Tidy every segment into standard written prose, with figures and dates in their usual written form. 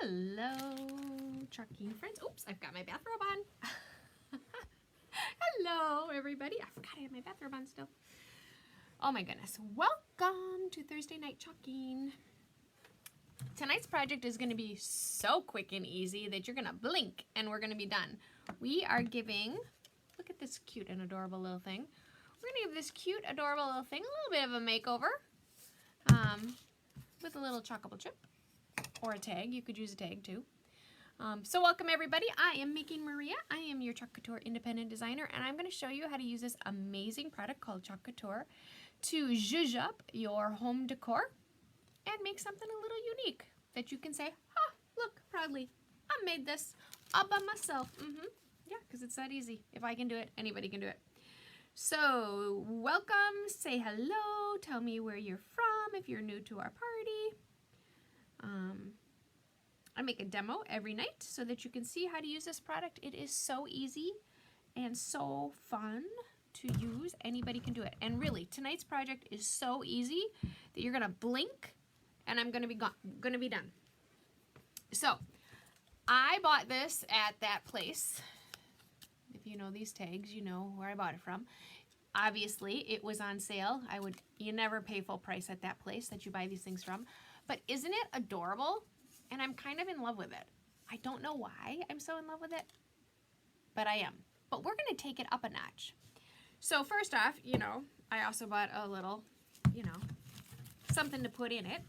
Hello, trucking friends. Oops, I've got my bathrobe on. Hello, everybody. I forgot I had my bathrobe on still. Oh my goodness. Welcome to Thursday Night Chalking. Tonight's project is going to be so quick and easy that you're going to blink and we're going to be done. We are giving, look at this cute and adorable little thing. We're going to give this cute, adorable little thing a little bit of a makeover with a little chalkable chip or a tag. You could use a tag too. So welcome everybody. I am Making Maria. I am your Chalk Couture independent designer, and I'm going to show you how to use this amazing product called Chalk Couture to zhuzh up your home decor and make something a little unique that you can say, ah, look, proudly, I made this all by myself. Yeah, because it's that easy. If I can do it, anybody can do it. So welcome, say hello, tell me where you're from if you're new to our party. I make a demo every night so that you can see how to use this product. It is so easy and so fun to use. Anybody can do it. And really, tonight's project is so easy that you're gonna blink and I'm gonna be done. So I bought this at that place. If you know these tags, you know where I bought it from. Obviously, it was on sale. You never pay full price at that place that you buy these things from. But isn't it adorable? And I'm kind of in love with it. I don't know why I'm so in love with it, but I am. But we're gonna take it up a notch. So first off, I also bought a little, something to put in it.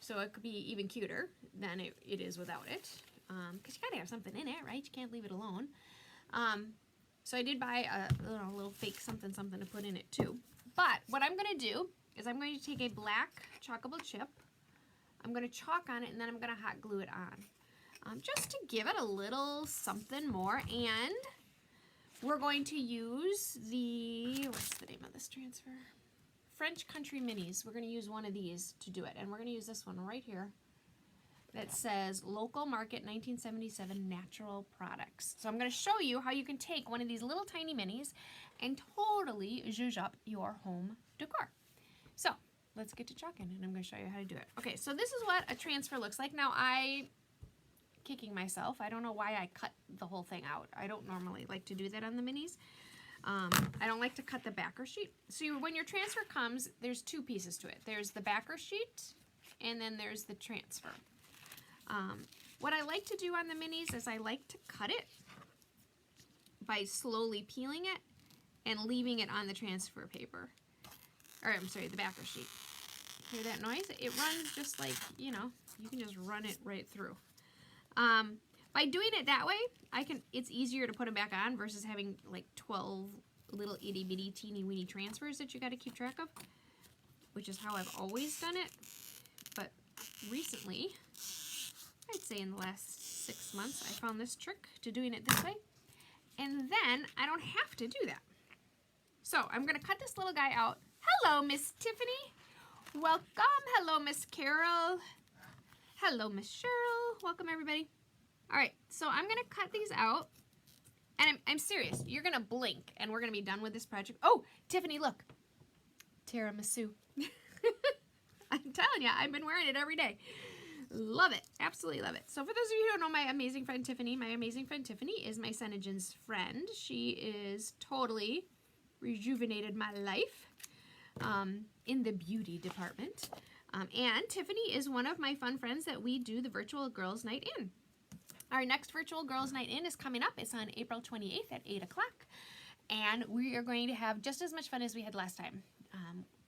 So it could be even cuter than it is without it. Because you gotta have something in it, right? You can't leave it alone. So I did buy a little fake something to put in it too. But what I'm gonna do is I'm going to take a black chalkable chip. I'm going to chalk on it and then I'm going to hot glue it on. Just to give it a little something more. And we're going to use what's the name of this transfer? French Country Minis. We're going to use one of these to do it. And we're going to use this one right here that says Local Market 1977 Natural Products. So I'm going to show you how you can take one of these little tiny minis and totally zhuzh up your home decor. So let's get to chalking and I'm going to show you how to do it. Okay, so this is what a transfer looks like. Now kicking myself, I don't know why I cut the whole thing out. I don't normally like to do that on the minis. I don't like to cut the backer sheet. So when your transfer comes, there's two pieces to it. There's the backer sheet and then there's the transfer. What I like to do on the minis is I like to cut it by slowly peeling it and leaving it on the transfer paper. Or I'm sorry, the backer sheet. Hear that noise? It runs just like, you can just run it right through. By doing it that way, it's easier to put them back on versus having like 12 little itty bitty teeny weeny transfers that you got to keep track of, which is how I've always done it. But recently, I'd say in the last 6 months, I found this trick to doing it this way. And then I don't have to do that. So I'm going to cut this little guy out. Hello, Miss Tiffany. Welcome. Hello, Miss Carol. Hello, Miss Cheryl. Welcome, everybody. All right, so I'm going to cut these out. And I'm serious. You're going to blink, and we're going to be done with this project. Oh, Tiffany, look. Tiramisu. I'm telling you, I've been wearing it every day. Love it. Absolutely love it. So for those of you who don't know my amazing friend Tiffany is my Senegen's friend. She is totally rejuvenated my life in the beauty department. And Tiffany is one of my fun friends that we do the virtual Girls Night In. Our next virtual Girls Night In is coming up. It's on April 28th at 8 o'clock. And we are going to have just as much fun as we had last time.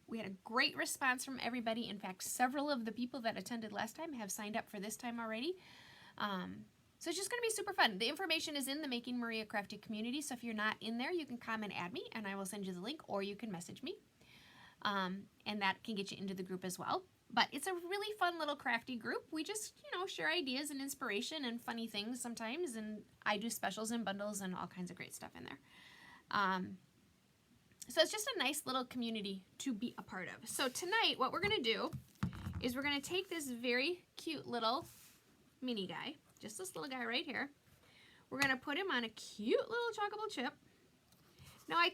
We had a great response from everybody. In fact, several of the people that attended last time have signed up for this time already. So it's just going to be super fun. The information is in the Making Maria Crafty community, so if you're not in there, you can come and add me, and I will send you the link, or you can message me, and that can get you into the group as well. But it's a really fun little crafty group. We just, share ideas and inspiration and funny things sometimes, and I do specials and bundles and all kinds of great stuff in there. So it's just a nice little community to be a part of. So tonight, what we're going to do is we're going to take this very cute little mini guy, just this little guy right here. We're going to put him on a cute little chalkable chip. Now I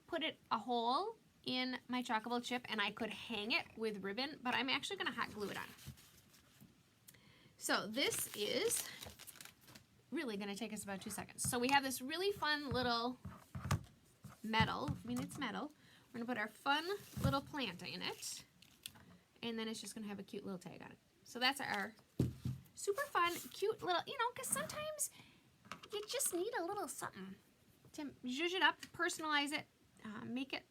put a hole in my chalkable chip and I could hang it with ribbon, but I'm actually going to hot glue it on. So this is really going to take us about 2 seconds. So we have this really fun little metal. I mean, it's metal. We're going to put our fun little plant in it. And then it's just going to have a cute little tag on it. So that's our super fun, cute little, you know, because sometimes you just need a little something to zhuzh it up, personalize it, make it,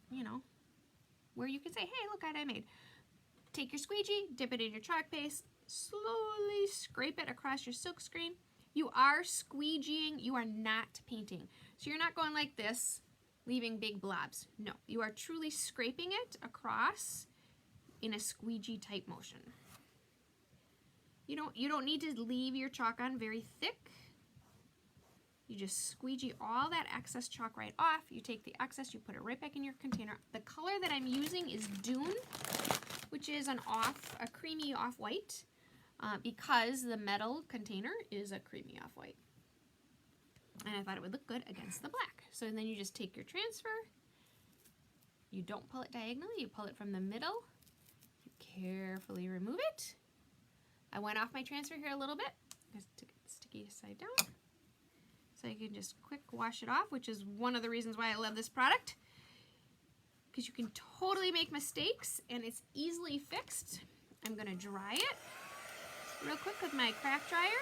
you know, where you can say, hey, look what I made. Take your squeegee, dip it in your chalk paste, slowly scrape it across your silk screen. You are squeegeeing, you are not painting. So you're not going like this, leaving big blobs. No, you are truly scraping it across in a squeegee type motion. You don't need to leave your chalk on very thick. You just squeegee all that excess chalk right off. You take the excess, you put it right back in your container. The color that I'm using is Dune, which is a creamy off-white, because the metal container is a creamy off-white. And I thought it would look good against the black. So then you just take your transfer. You don't pull it diagonally, you pull it from the middle. You carefully remove it. I went off my transfer here a little bit. Just took it sticky side down. So you can just quick wash it off, which is one of the reasons why I love this product. Because you can totally make mistakes and it's easily fixed. I'm going to dry it real quick with my craft dryer.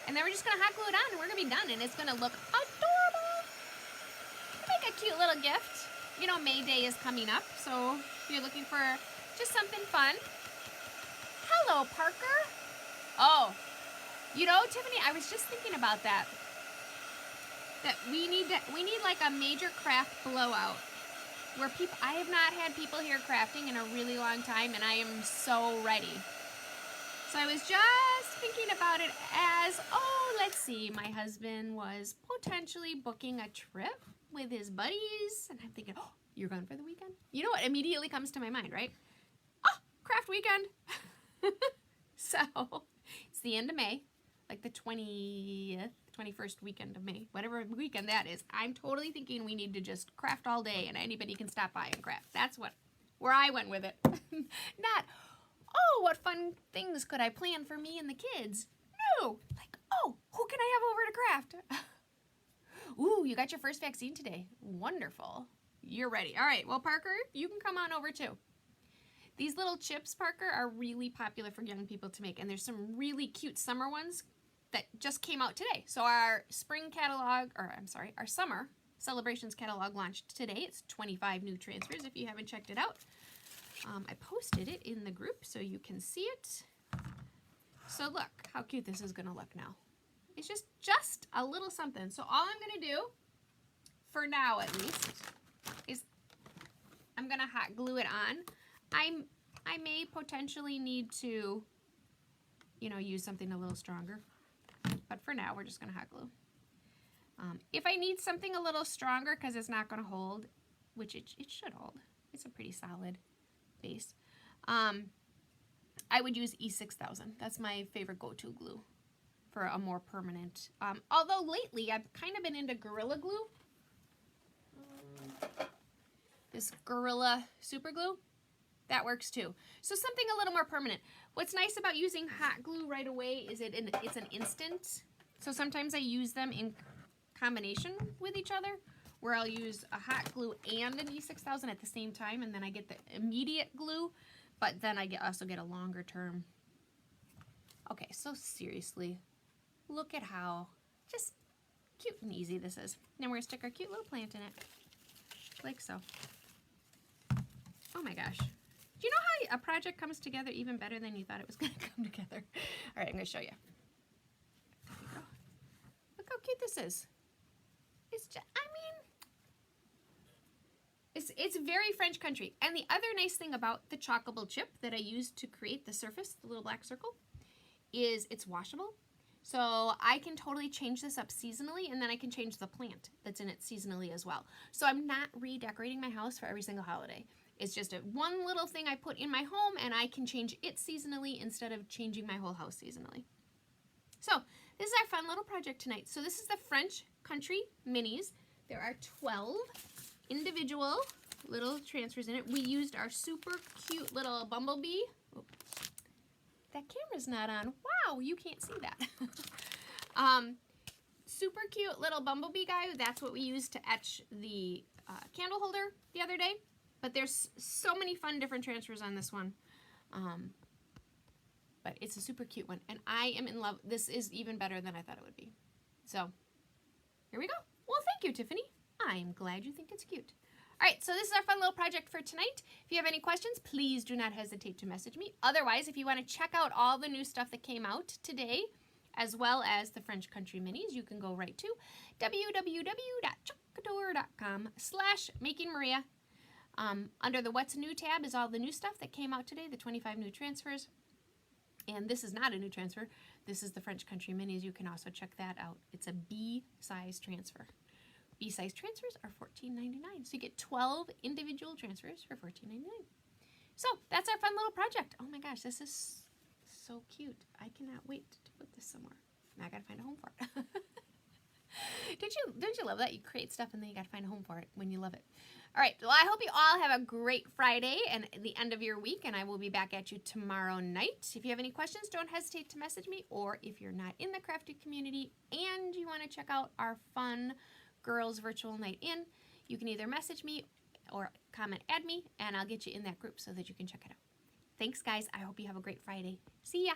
And then we're just going to hot glue it on and we're going to be done. And it's going to look adorable. Make a cute little gift. You know, May Day is coming up. So if you're looking for just something fun. Hello, Parker. Oh, you know, Tiffany, I was just thinking about that. That we need like a major craft blowout where I have not had people here crafting in a really long time and I am so ready. So I was just thinking about it as, oh, let's see, my husband was potentially booking a trip with his buddies and I'm thinking, oh, you're gone for the weekend? You know what immediately comes to my mind, right? Oh, craft weekend. So it's the end of May, like the 20th, 21st weekend of May, whatever weekend that is. I'm totally thinking we need to just craft all day and anybody can stop by and craft. That's where I went with it. Not, oh, what fun things could I plan for me and the kids? No, like, oh, who can I have over to craft? Ooh, you got your first vaccine today. Wonderful. You're ready. All right, well, Parker, you can come on over too. These little chips, Parker, are really popular for young people to make, and there's some really cute summer ones that just came out today. So our spring catalog, our summer celebrations catalog launched today. It's 25 new transfers if you haven't checked it out. I posted it in the group so you can see it. So look how cute this is going to look now. It's just a little something. So all I'm going to do, for now at least, is I'm going to hot glue it on. I may potentially need to, you know, use something a little stronger. But for now, we're just going to hot glue. If I need something a little stronger because it's not going to hold, which it should hold. It's a pretty solid base. I would use E6000. That's my favorite go-to glue for a more permanent. Although lately, I've kind of been into Gorilla Glue. This Gorilla Super Glue. That works too. So something a little more permanent. What's nice about using hot glue right away is it's an instant. So sometimes I use them in combination with each other, where I'll use a hot glue and an E6000 at the same time, and then I get the immediate glue, but then I also get a longer term. Okay, so seriously, look at how just cute and easy this is. Then we're gonna stick our cute little plant in it, like so. Oh my gosh. Do you know how a project comes together even better than you thought it was going to come together? All right, I'm going to show you. There we go. Look how cute this is. It's just, I mean, it's very French country. And the other nice thing about the chalkable chip that I used to create the surface, the little black circle, is it's washable. So I can totally change this up seasonally, and then I can change the plant that's in it seasonally as well. So I'm not redecorating my house for every single holiday. It's just one little thing I put in my home, and I can change it seasonally instead of changing my whole house seasonally. So this is our fun little project tonight. So this is the French Country Minis. There are 12 individual little transfers in it. We used our super cute little bumblebee. Oh, that camera camera's not on. Wow, you can't see that. Super cute little bumblebee guy. That's what we used to etch the candle holder the other day. But there's so many fun different transfers on this one. But it's a super cute one. And I am in love. This is even better than I thought it would be. So, here we go. Well, thank you, Tiffany. I'm glad you think it's cute. All right, so this is our fun little project for tonight. If you have any questions, please do not hesitate to message me. Otherwise, if you want to check out all the new stuff that came out today, as well as the French Country Minis, you can go right to www.chalkcouture.com/makingmaria. Under the What's New tab is all the new stuff that came out today, the 25 new transfers. And this is not a new transfer. This is the French Country Minis. You can also check that out. It's a B-size transfer. B-size transfers are $14.99. So you get 12 individual transfers for $14.99. So that's our fun little project. Oh my gosh, this is so cute. I cannot wait to put this somewhere. Now I gotta find a home for it. Don't you love that? You create stuff and then you gotta find a home for it when you love it. All right, well, I hope you all have a great Friday and the end of your week, and I will be back at you tomorrow night. If you have any questions, don't hesitate to message me, or if you're not in the crafty community and you want to check out our fun girls virtual night in, you can either message me or comment, add me, and I'll get you in that group so that you can check it out. Thanks, guys. I hope you have a great Friday. See ya.